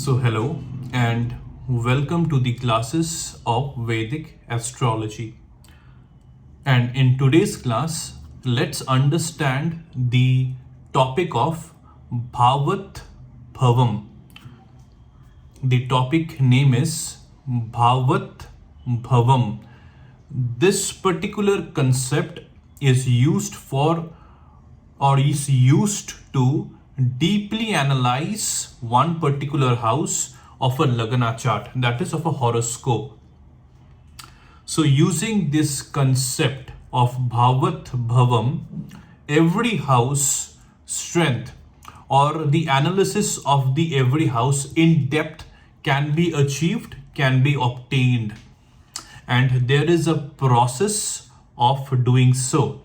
Hello and welcome to the classes of Vedic astrology. And in today's class, let's understand the topic of Bhavat Bhavam. The topic name is Bhavat Bhavam. This particular concept is used for or is used to deeply analyze one particular house of a Lagna chart, that is of a horoscope. So using this concept of Bhavat Bhavam, every house strength or the analysis of the every house in depth can be achieved, can be obtained. And there is a process of doing so.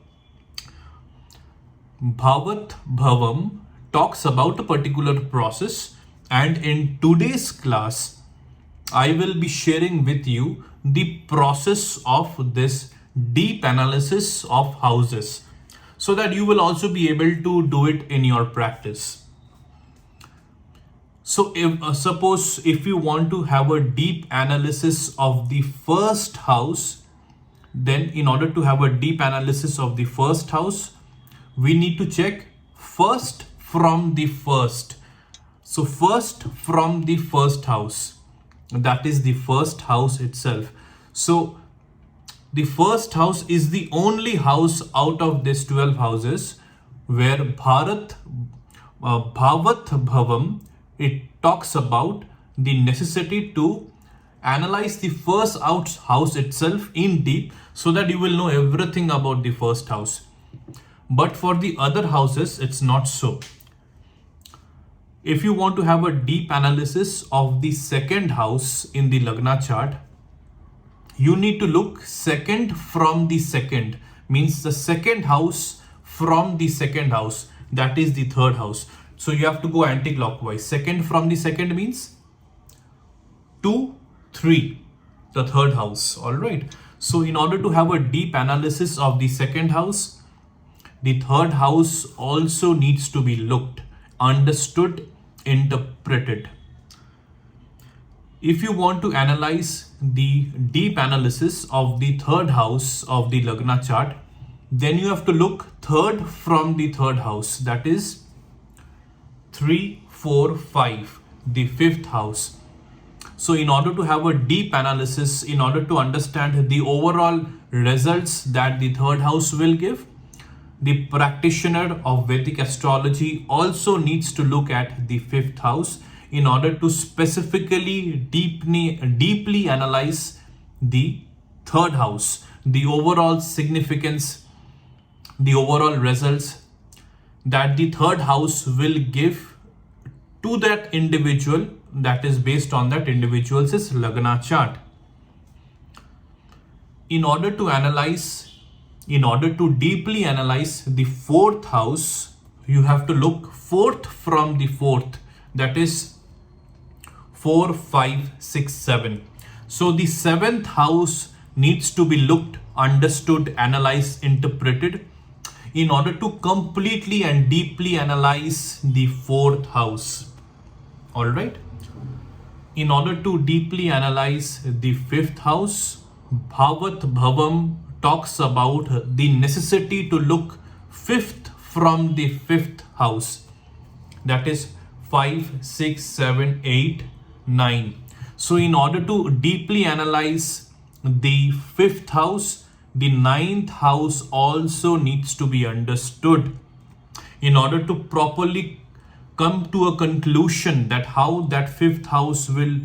Bhavat Bhavam talks about a particular process, and in today's class I will be sharing with you the process of this deep analysis of houses so that you will also be able to do it in your practice. So suppose if you want to have a deep analysis of the first house, then in order to have a deep analysis of the first house, we need to check first from the first. So first from the first house, that is the first house itself. So the first house is the only house out of these 12 houses where Bhavat Bhavam, it talks about the necessity to analyze the first house itself in deep so that you will know everything about the first house. But for the other houses, it's not so. If you want to have a deep analysis of the second house in the Lagna chart, you need to look second from the second, means the second house from the second house, that is the third house. So you have to go anti-clockwise. Second from the second means 2, 3, the third house. All right. So in order to have a deep analysis of the second house, the third house also needs to be looked, understood, interpreted. If you want to analyze the deep analysis of the third house of the Lagna chart, then you have to look third from the third house, that is 3, 4, 5, the fifth house. So in order to have a deep analysis, in order to understand the overall results that the third house will give, the practitioner of Vedic astrology also needs to look at the fifth house in order to specifically deeply analyze the third house, the overall significance, the overall results that the third house will give to that individual, that is based on that individual's Lagna chart. In order to deeply analyze the fourth house, you have to look fourth from the fourth, that is 4, 5, 6, 7. So the seventh house needs to be looked, understood, analyzed, interpreted in order to completely and deeply analyze the fourth house. All right. In order to deeply analyze the fifth house, Bhavat Bhavam talks about the necessity to look fifth from the fifth house, that is 5, 6, 7, 8, 9. So in order to deeply analyze the fifth house, the ninth house also needs to be understood in order to properly come to a conclusion that how that fifth house will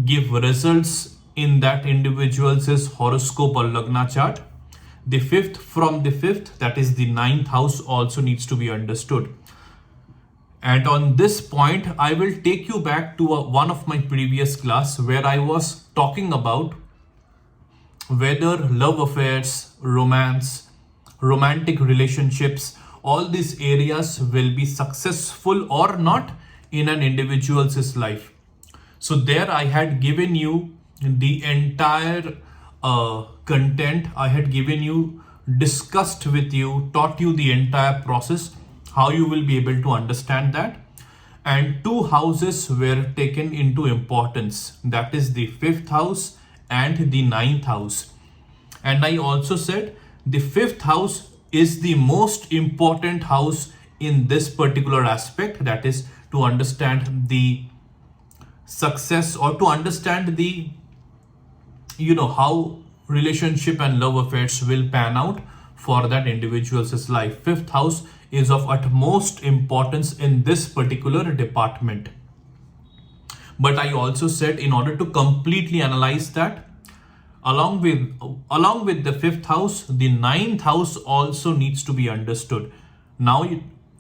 give results in that individual's horoscope or Lagna chart. The fifth from the fifth, that is the ninth house, also needs to be understood. And on this point, I will take you back to one of my previous class where I was talking about whether love affairs, romance, romantic relationships, all these areas will be successful or not in an individual's life. So there I had given you the entire content. I had given you, discussed with you, taught you the entire process, how you will be able to understand that. and two houses were taken into importance, that is the fifth house and the ninth house. And I also said the fifth house is the most important house in this particular aspect, that is to understand the success or to understand the how relationship and love affairs will pan out for that individual's life. Fifth house is of utmost importance in this particular department. But I also said in order to completely analyze that, along with the fifth house, the ninth house also needs to be understood. Now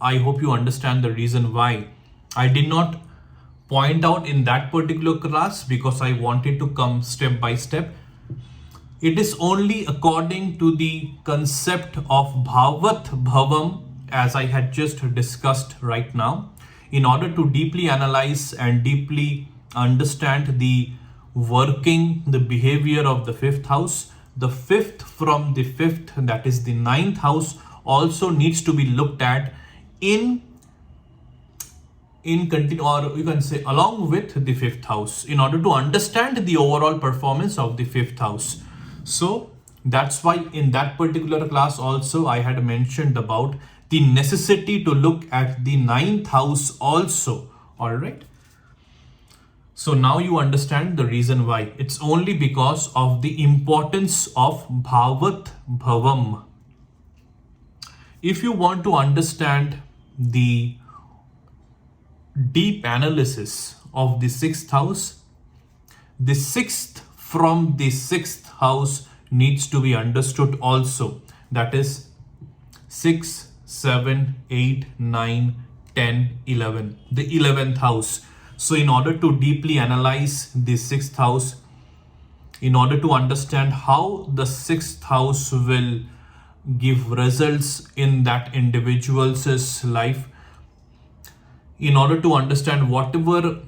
I hope you understand the reason why I did not point out in that particular class, because I wanted to come step by step. It is only according to the concept of Bhavat Bhavam, as I had just discussed right now, in order to deeply analyze and deeply understand the working, the behavior of the fifth house. The fifth from the fifth, that is the ninth house, also needs to be looked at in continue, or you can say along with the fifth house, in order to understand the overall performance of the fifth house. So that's why in that particular class also I had mentioned about the necessity to look at the ninth house also. All right. So now you understand the reason why. It's only because of the importance of Bhavat Bhavam. If you want to understand the deep analysis of the sixth house, the sixth from the sixth house needs to be understood also. That is 6, 7, 8, 9, 10, 11, the 11th house. So in order to deeply analyze the sixth house, in order to understand how the sixth house will give results in that individual's life, in order to understand whatever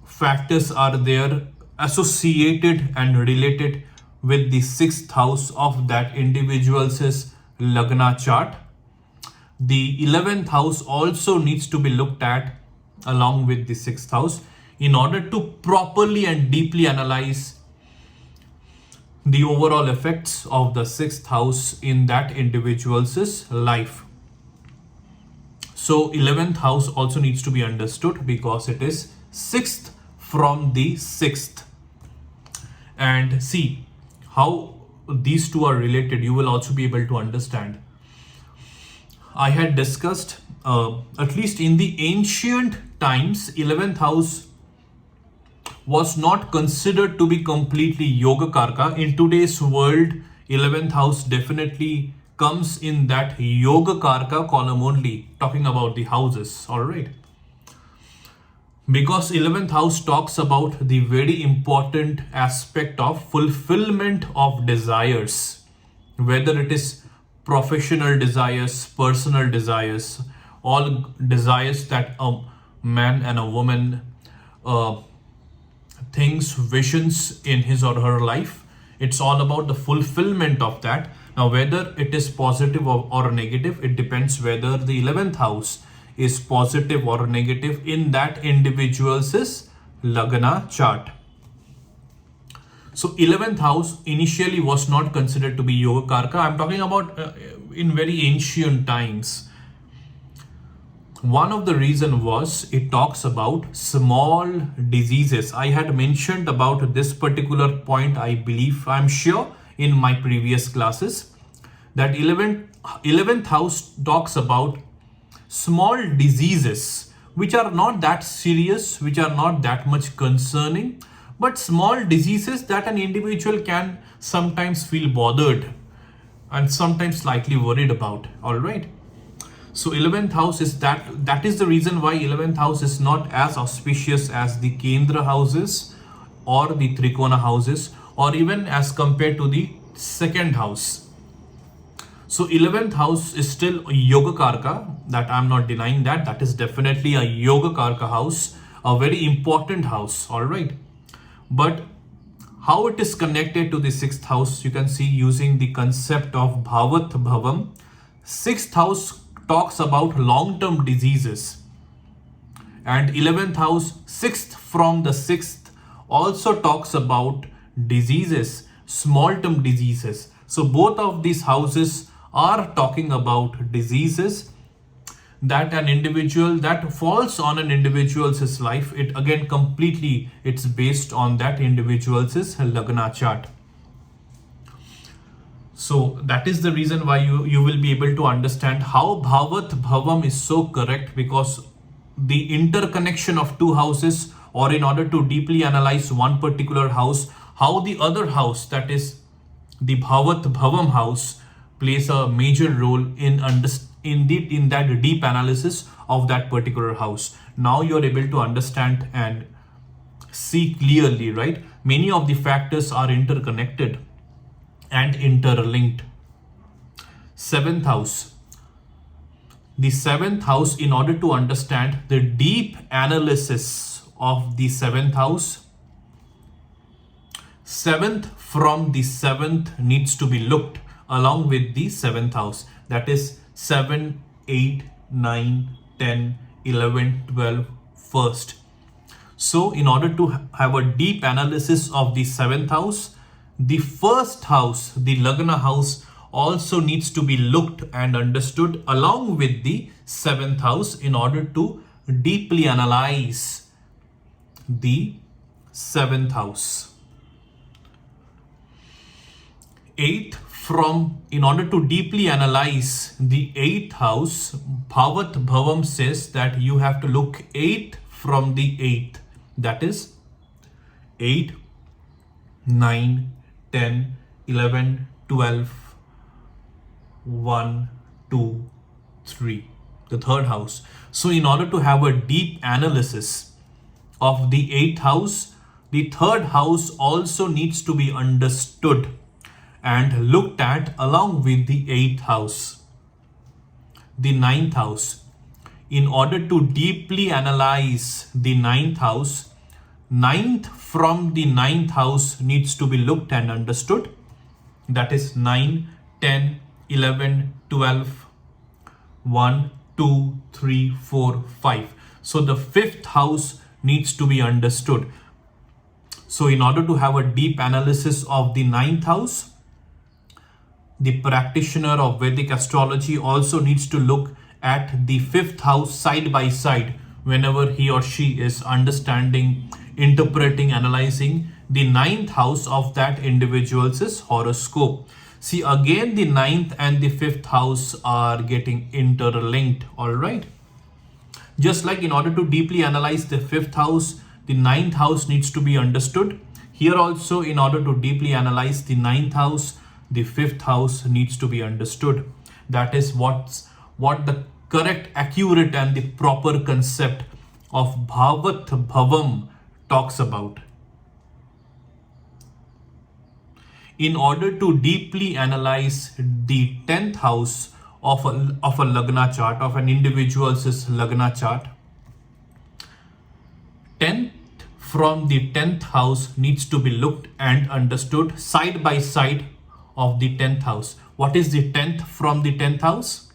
factors are there associated and related with the sixth house of that individual's lagna chart, the 11th house also needs to be looked at along with the sixth house in order to properly and deeply analyze the overall effects of the sixth house in that individual's life. So 11th house also needs to be understood because it is sixth from the sixth. And see how these two are related, you will also be able to understand. I had discussed, at least in the ancient times, 11th house was not considered to be completely yoga karka. In today's world, 11th house definitely comes in that yoga karka column only, talking about the houses. All right. Because 11th house talks about the very important aspect of fulfillment of desires, whether it is professional desires, personal desires, all desires that a man and a woman thinks, visions in his or her life. It's all about the fulfillment of that. Now, whether it is positive or negative, it depends whether the 11th house is positive or negative in that individual's lagna chart. So 11th house initially was not considered to be yoga karka. I'm talking about in very ancient times. One of the reason was it talks about small diseases. I had mentioned about this particular point, I believe, I'm sure, in my previous classes, that 11th house talks about small diseases which are not that serious, which are not that much concerning, but small diseases that an individual can sometimes feel bothered and sometimes slightly worried about. All right. So 11th house is that is the reason why 11th house is not as auspicious as the Kendra houses or the Trikona houses, or even as compared to the second house. So 11th house is still a yoga karka, that I'm not denying that. That is definitely a yoga karka house, a very important house. All right. But how it is connected to the sixth house, you can see using the concept of Bhavat Bhavam. Sixth house talks about long-term diseases. And 11th house, 6th from the 6th, also talks about diseases, small term diseases. So both of these houses are talking about diseases that an individual, that falls on an individual's life. It again completely, it's based on that individual's lagna chart. So that is the reason why you will be able to understand how Bhavat Bhavam is so correct, because the interconnection of two houses, or in order to deeply analyze one particular house, how the other house, that is the Bhavat Bhavam house, plays a major role in that deep analysis of that particular house. Now you're able to understand and see clearly, right? Many of the factors are interconnected and interlinked. Seventh house. The seventh house, in order to understand the deep analysis of the seventh house, seventh from the seventh needs to be looked along with the seventh house. That is 7, 8, 9, 10, 11, 12, first. So in order to have a deep analysis of the seventh house, the first house, the Lagna house, also needs to be looked and understood along with the seventh house in order to deeply analyze the seventh house. In order to deeply analyze the eighth house, Bhavat Bhavam says that you have to look 8 from the 8th. That is 8, 9, 10, 11, 12, 1, 2, 3, the third house. So in order to have a deep analysis of the eighth house, the third house also needs to be understood and looked at along with the eighth house. The ninth house. In order to deeply analyze the ninth house, ninth from the ninth house needs to be looked and understood. That is 9, 10, 11, 12, 1, 2, 3, 4, 5. So the fifth house needs to be understood. So in order to have a deep analysis of the ninth house, the practitioner of Vedic astrology also needs to look at the fifth house side by side whenever he or she is understanding, interpreting, analyzing the ninth house of that individual's horoscope. See, again, the ninth and the fifth house are getting interlinked, all right? Just like in order to deeply analyze the fifth house, the ninth house needs to be understood. Here also, in order to deeply analyze the ninth house, the fifth house needs to be understood. That is what the correct, accurate and the proper concept of Bhavat Bhavam talks about. In order to deeply analyze the 10th house of a Lagna chart, of an individual's Lagna chart, 10th from the 10th house needs to be looked and understood side by side of the 10th house. What is the 10th from the 10th house?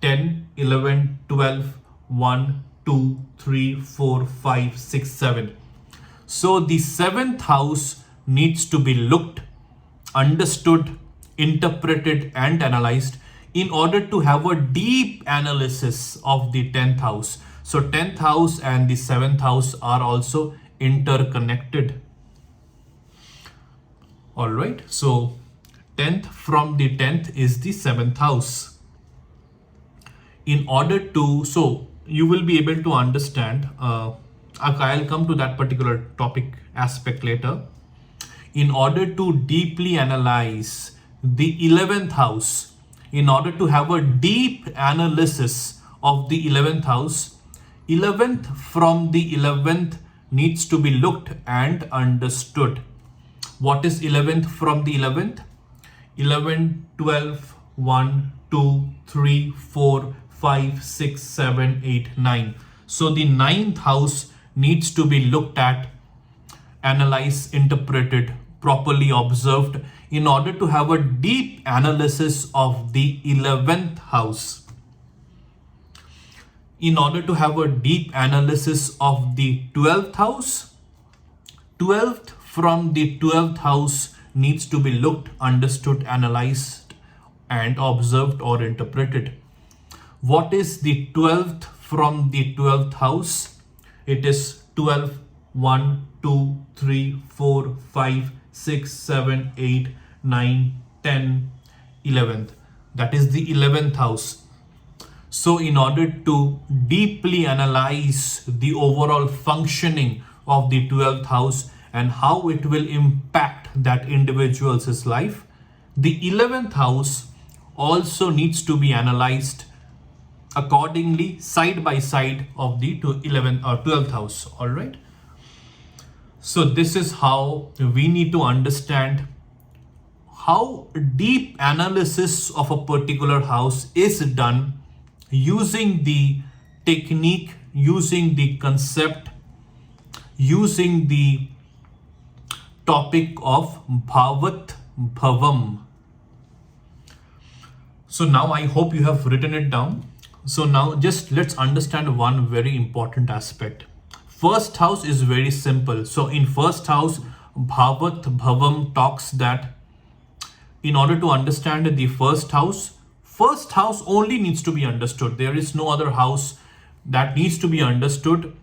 10, 11, 12, 1, 2, 3, 4, 5, 6, 7. So the 7th house needs to be looked, understood, interpreted and analyzed in order to have a deep analysis of the 10th house. So 10th house and the 7th house are also interconnected. All right. So 10th from the 10th is the 7th house. In order to, so you will be able to understand, I'll come to that particular topic aspect later. In order to deeply analyze the 11th house, in order to have a deep analysis of the 11th house, 11th from the 11th needs to be looked and understood. What is 11th from the 11th? 11, 12, 1, 2, 3, 4, 5, 6, 7, 8, 9. So the 9th house needs to be looked at, analyzed, interpreted, properly observed in order to have a deep analysis of the 11th house. in order to have a deep analysis of the 12th house, 12th from the 12th house needs to be looked, understood, analyzed, and observed or interpreted. What is the 12th from the 12th house? It is 12, 1, 2, 3, 4, 5, 6, 7, 8, 9, 10, 11th. That is the 11th house. So in order to deeply analyze the overall functioning of the 12th house and how it will impact that individual's life, the 11th house also needs to be analyzed accordingly, side by side of the 11th or 12th house. All right. So this is how we need to understand how deep analysis of a particular house is done using the technique, using the concept, using the topic of Bhavat Bhavam. So now I hope you have written it down. So now just let's understand one very important aspect. First house is very simple. So in first house, Bhavat Bhavam talks that in order to understand the first house only needs to be understood. There is no other house that needs to be understood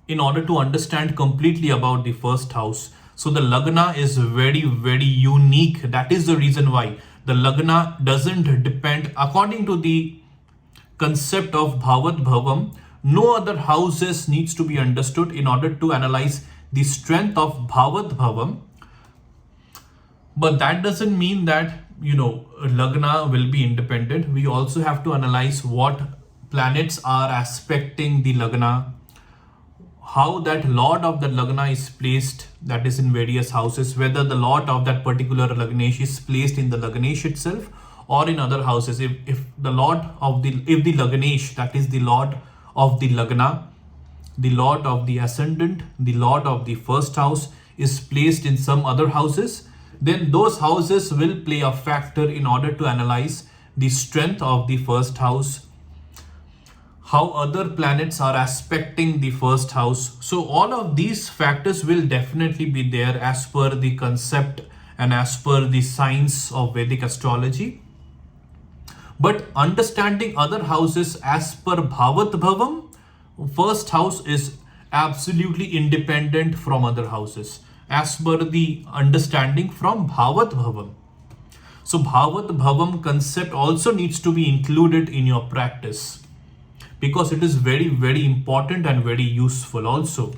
in order to understand completely about the first house. So the Lagna is very, very unique. That is the reason why the Lagna doesn't depend, according to the concept of Bhavat Bhavam, no other houses needs to be understood in order to analyze the strength of Bhavat Bhavam. But that doesn't mean that, Lagna will be independent. We also have to analyze what planets are aspecting the Lagna, how that Lord of the Lagna is placed, that is in various houses, whether the Lord of that particular Lagnesh is placed in the Lagnesh itself or in other houses. If the Lagnesh, that is the Lord of the Lagna, the Lord of the Ascendant, the Lord of the first house is placed in some other houses, then those houses will play a factor in order to analyze the strength of the first house, how other planets are aspecting the first house. So all of these factors will definitely be there as per the concept and as per the science of Vedic astrology. But understanding other houses as per Bhavat Bhavam, first house is absolutely independent from other houses as per the understanding from Bhavat Bhavam. So Bhavat Bhavam concept also needs to be included in your practice because it is very, very important and very useful also.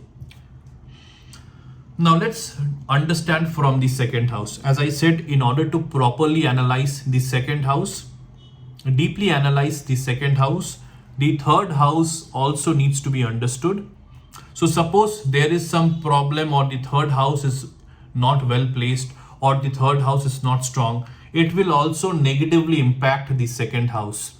Now let's understand from the second house. As I said, in order to properly analyze the second house, deeply analyze the second house, the third house also needs to be understood. So suppose there is some problem or the third house is not well placed or the third house is not strong, it will also negatively impact the second house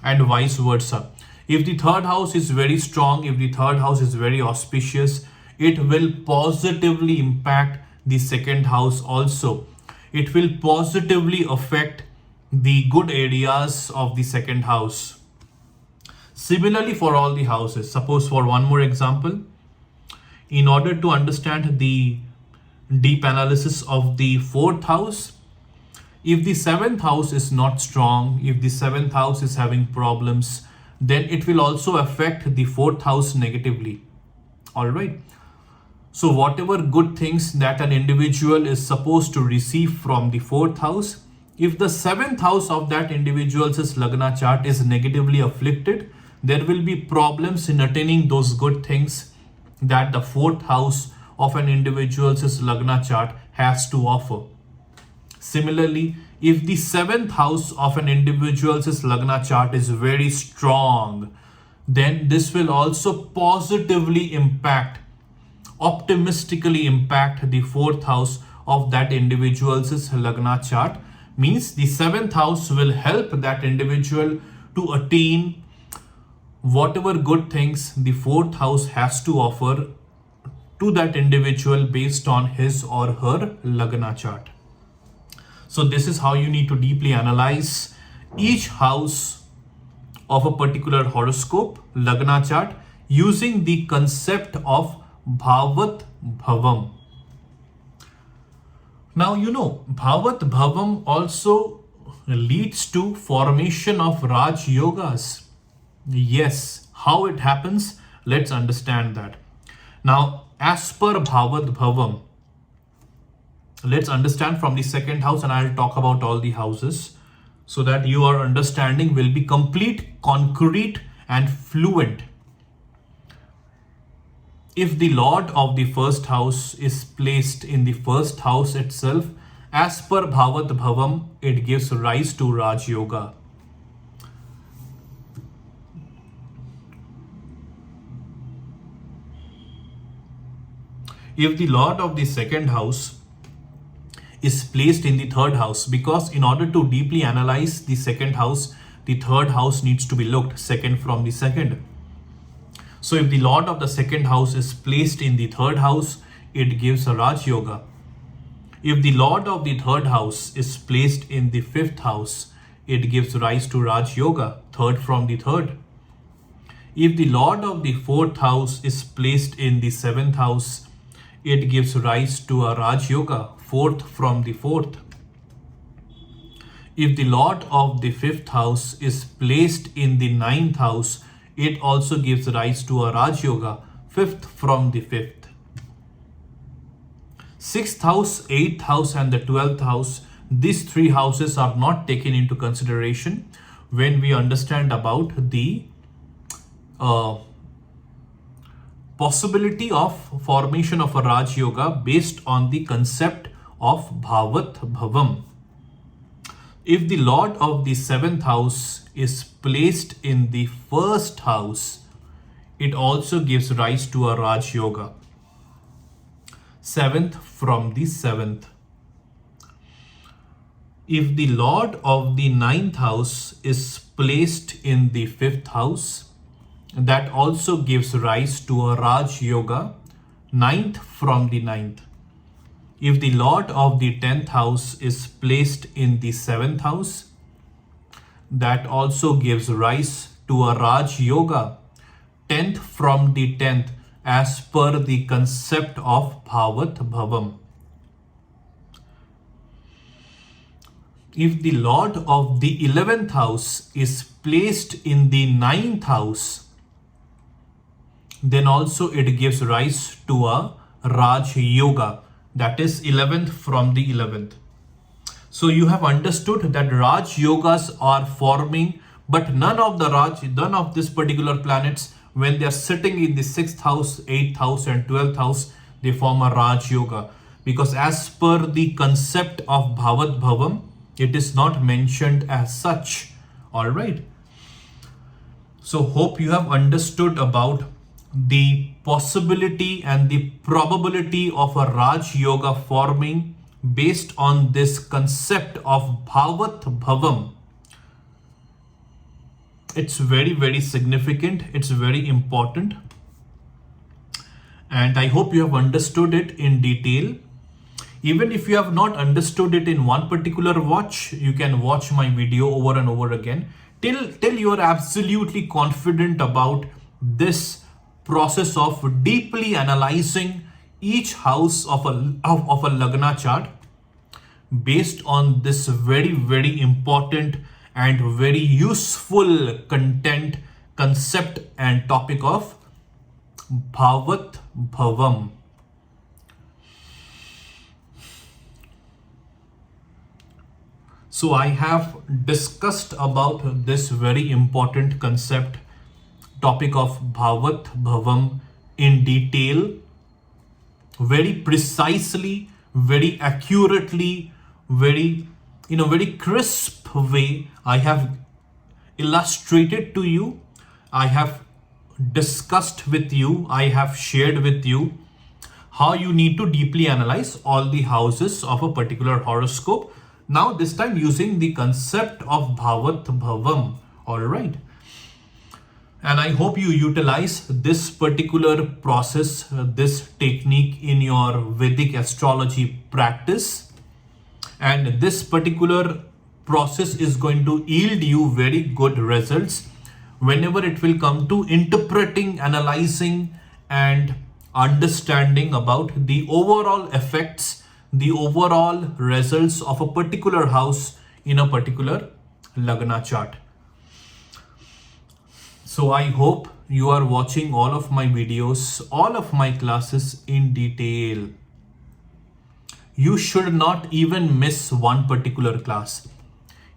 and vice versa. If the third house is very strong, if the third house is very auspicious, it will positively impact the second house also. It will positively affect the good areas of the second house. Similarly for all the houses, suppose for one more example, in order to understand the deep analysis of the fourth house, if the seventh house is not strong, if the seventh house is having problems, then it will also affect the fourth house negatively. All right. So whatever good things that an individual is supposed to receive from the fourth house, if the seventh house of that individual's Lagna chart is negatively afflicted, there will be problems in attaining those good things that the fourth house of an individual's Lagna chart has to offer. Similarly, if the seventh house of an individual's Lagna chart is very strong, then this will also positively impact, optimistically impact the fourth house of that individual's Lagna chart. Means the seventh house will help that individual to attain whatever good things the fourth house has to offer to that individual based on his or her Lagna chart. So this is how you need to deeply analyze each house of a particular horoscope, Lagna chart, using the concept of Bhavat Bhavam. Now, Bhavat Bhavam also leads to formation of Raj Yogas. Yes, how it happens? Let's understand that. Now, as per Bhavat Bhavam, let's understand from the second house, and I'll talk about all the houses so that your understanding will be complete, concrete, and fluent. If the Lord of the first house is placed in the first house itself, as per Bhavat Bhavam, it gives rise to Raj Yoga. If the Lord of the second house is placed in the third house, because in order to deeply analyze the second house, the third house needs to be looked second from the second. So if the Lord of the second house is placed in the third house, it gives a Raj Yoga. If the Lord of the third house is placed in the fifth house, it gives rise to Raj Yoga, third from the third. If the Lord of the fourth house is placed in the seventh house, it gives rise to a Raj Yoga, fourth from the fourth. If the Lord of the fifth house is placed in the ninth house, it also gives rise to a Raj Yoga, fifth from the fifth. Sixth house, eighth house, and the 12th house, these three houses are not taken into consideration when we understand about the possibility of formation of a Raj Yoga based on the concept of Bhavat Bhavam. If the Lord of the seventh house is placed in the first house, it also gives rise to a Raj Yoga, seventh from the seventh. If the Lord of the ninth house is placed in the fifth house, that also gives rise to a Raj Yoga, ninth from the ninth. If the Lord of the 10th house is placed in the 7th house, that also gives rise to a Raj Yoga, 10th from the 10th, as per the concept of Bhavat Bhavam. If the Lord of the 11th house is placed in the 9th house, then also it gives rise to a Raj Yoga, that is 11th from the 11th. So you have understood that Raj Yogas are forming, but none of these particular planets, when they are sitting in the 6th house, 8th house, and 12th house, they form a Raj Yoga. Because as per the concept of Bhavat Bhavam, it is not mentioned as such. Alright. So hope you have understood about the possibility and the probability of a Raj Yoga forming based on this concept of Bhavat Bhavam. It's very, very significant. It's very important. And I hope you have understood it in detail. Even if you have not understood it in one particular watch, you can watch my video over and over again till you are absolutely confident about this process of deeply analyzing each house of a Lagna chart based on this very, very important and very useful concept and topic of Bhavat Bhavam. So I have discussed about this very important concept topic of Bhavat Bhavam in detail, very precisely, very accurately, very in a very crisp way. I have illustrated to you, I have discussed with you, I have shared with you how you need to deeply analyze all the houses of a particular horoscope. Now this time using the concept of Bhavat Bhavam. Alright. And I hope you utilize this particular process, this technique in your Vedic astrology practice. And this particular process is going to yield you very good results. whenever it will come to interpreting, analyzing, and understanding about the overall effects, the overall results of a particular house in a particular Lagna chart. So I hope you are watching all of my videos, all of my classes in detail. You should not even miss one particular class.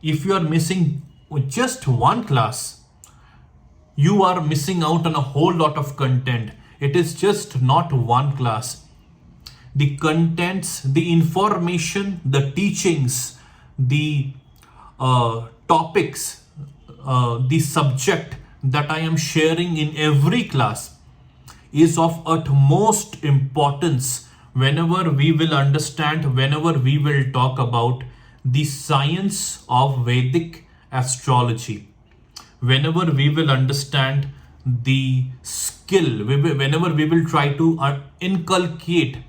If you are missing just one class, you are missing out on a whole lot of content. It is just not one class. The contents, the information, the teachings, the topics, the subject that I am sharing in every class is of utmost importance whenever we will understand, whenever we will talk about the science of Vedic astrology, whenever we will understand the skill, whenever we will try to inculcate,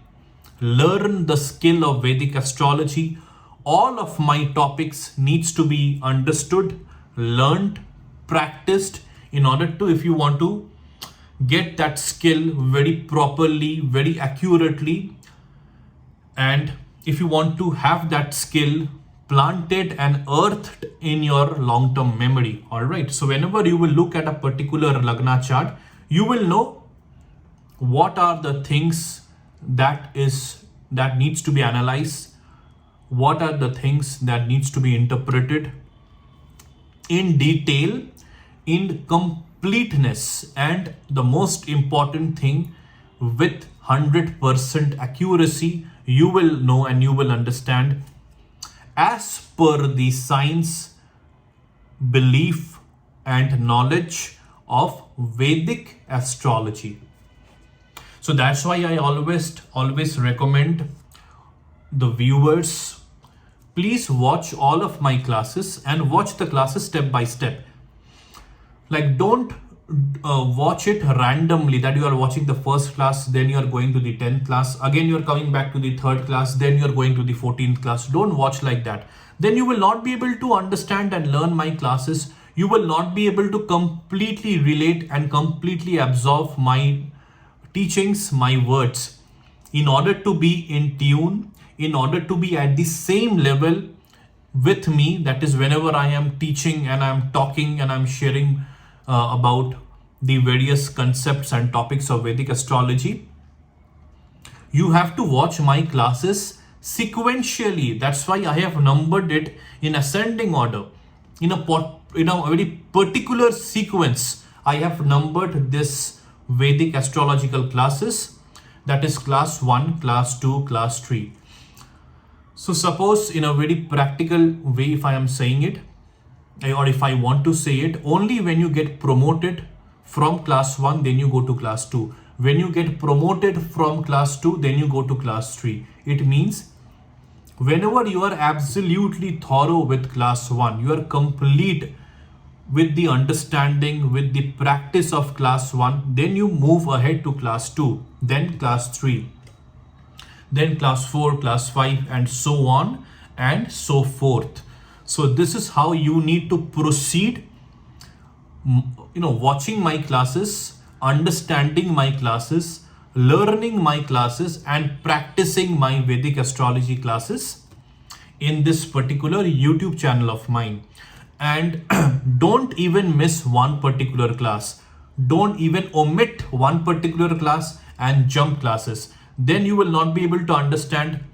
learn the skill of Vedic astrology. All of my topics needs to be understood, learned, practiced in order to, if you want to get that skill very properly, very accurately, and if you want to have that skill planted and earthed in your long-term memory. All right. So whenever you will look at a particular Lagna chart, you will know what are the things that needs to be analyzed, what are the things that needs to be interpreted in detail, in completeness, and the most important thing, with 100% accuracy. You will know and you will understand as per the science, belief, and knowledge of Vedic astrology. So that's why I always recommend the viewers, please watch all of my classes and watch the classes step by step. Like, don't watch it randomly, that you are watching the first class, then you are going to the 10th class, again you are coming back to the third class, then you are going to the 14th class. Don't watch like that. Then you will not be able to understand and learn my classes. You will not be able to completely relate and completely absorb my teachings, my words. In order to be in tune, in order to be at the same level with me, that is whenever I am teaching and I am talking and I am sharing about the various concepts and topics of Vedic astrology, you have to watch my classes sequentially. That's why I have numbered it in ascending order, in a very particular sequence. I have numbered this Vedic astrological classes, that is class 1, class 2, class 3. So suppose in a very practical way, if I am saying it, or if I want to say it, only when you get promoted from class 1, then you go to class 2. When you get promoted from class 2, then you go to class 3. It means whenever you are absolutely thorough with class 1, you are complete with the understanding, with the practice of class 1, then you move ahead to class 2, then class 3, then class 4, class 5, and so on and so forth. So this is how you need to proceed, watching my classes, understanding my classes, learning my classes, and practicing my Vedic astrology classes in this particular YouTube channel of mine. And don't even miss one particular class. Don't even omit one particular class and jump classes. Then you will not be able to understand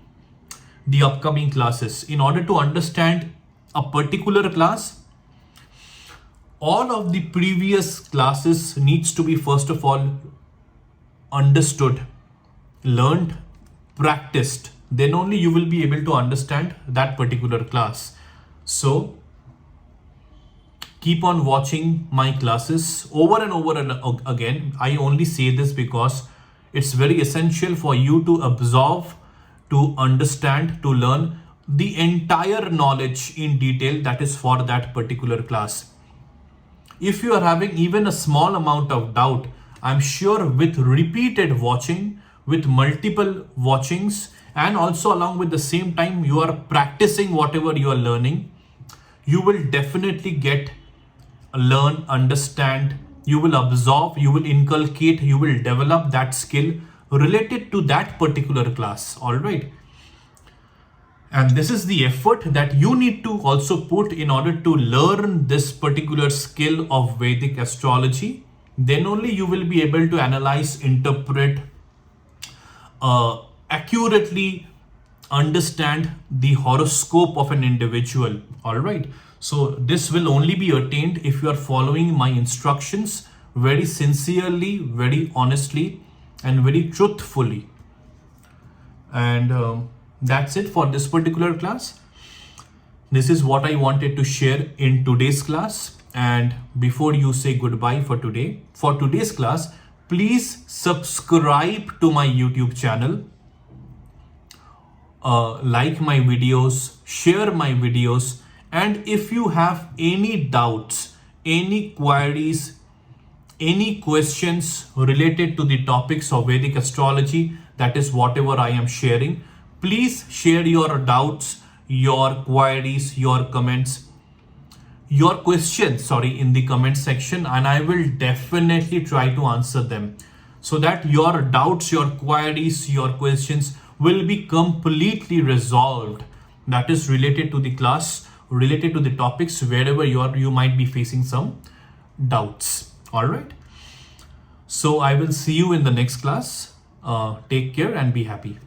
the upcoming classes. In order to understand a particular class, all of the previous classes needs to be first of all understood, learned, practiced. Then only you will be able to understand that particular class. So keep on watching my classes over and over and again. I only say this because it's very essential for you to absorb, to understand, to learn the entire knowledge in detail that is for that particular class. If you are having even a small amount of doubt, I'm sure with repeated watching, with multiple watchings, and also along with the same time you are practicing whatever you are learning, you will definitely get learn, understand, you will absorb, you will inculcate, you will develop that skill related to that particular class. All right. And this is the effort that you need to also put in order to learn this particular skill of Vedic astrology. Then only you will be able to analyze, interpret, accurately understand the horoscope of an individual. All right. So this will only be attained if you are following my instructions very sincerely, very honestly, and very truthfully. And that's it for this particular class. This is what I wanted to share in today's class. And before you say goodbye for today's class, please subscribe to my YouTube channel. Like my videos, share my videos, and if you have any doubts, any queries, any questions related to the topics of Vedic astrology, that is whatever I am sharing, please share your doubts, your queries, your comments, your questions, in the comment section, and I will definitely try to answer them so that your doubts, your queries, your questions will be completely resolved. That is related to the class, related to the topics wherever you might be facing some doubts. All right. So I will see you in the next class. Take care and be happy.